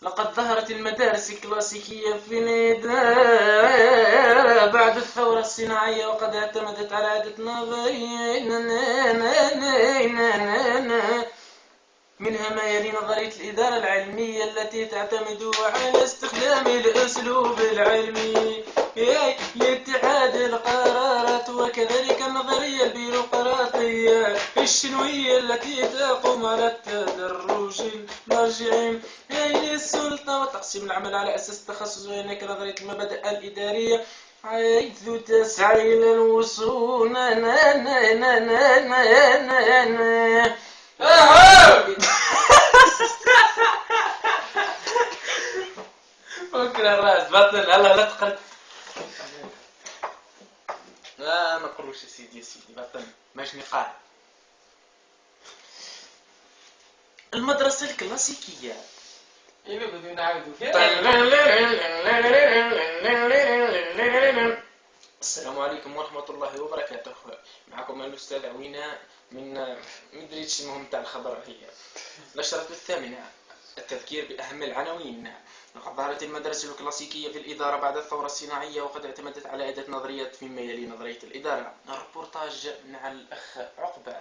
لقد ظهرت المدارس الكلاسيكية في الإدارة بعد الثورة الصناعية، وقد اعتمدت على عدة نظريات منها ما يلي نظرية الإدارة العلمية التي تعتمد على استخدام الأسلوب العلمي لاتحاد القرارات، وكذلك النظرية البيروقراطية الشنوية التي تقوم على التدرج المرجعي للسلطة وتقسيم العمل على أساس التخصص. وهناك نظرية المبادئ الإدارية حيث تسعى إلى الوصول فكر الراس بطل. هلا لا تقرب. لا ما نقروش يا سيدي بطل ماش نقال. المدرسة الكلاسيكية. إيه بدنا نعاودو فيها. السلام عليكم ورحمة الله وبركاته. معكم الأستاذ عوينة من مدريتش المهم تاع الخبر. هي نشرة الثامنة، التذكير بأهم العناوين. لقد ظهرت المدرسة الكلاسيكية في الإدارة بعد الثورة الصناعية، وقد اعتمدت على عدة نظريات مما يلي نظرية الإدارة. الريبورتاج مع الأخ عقبة.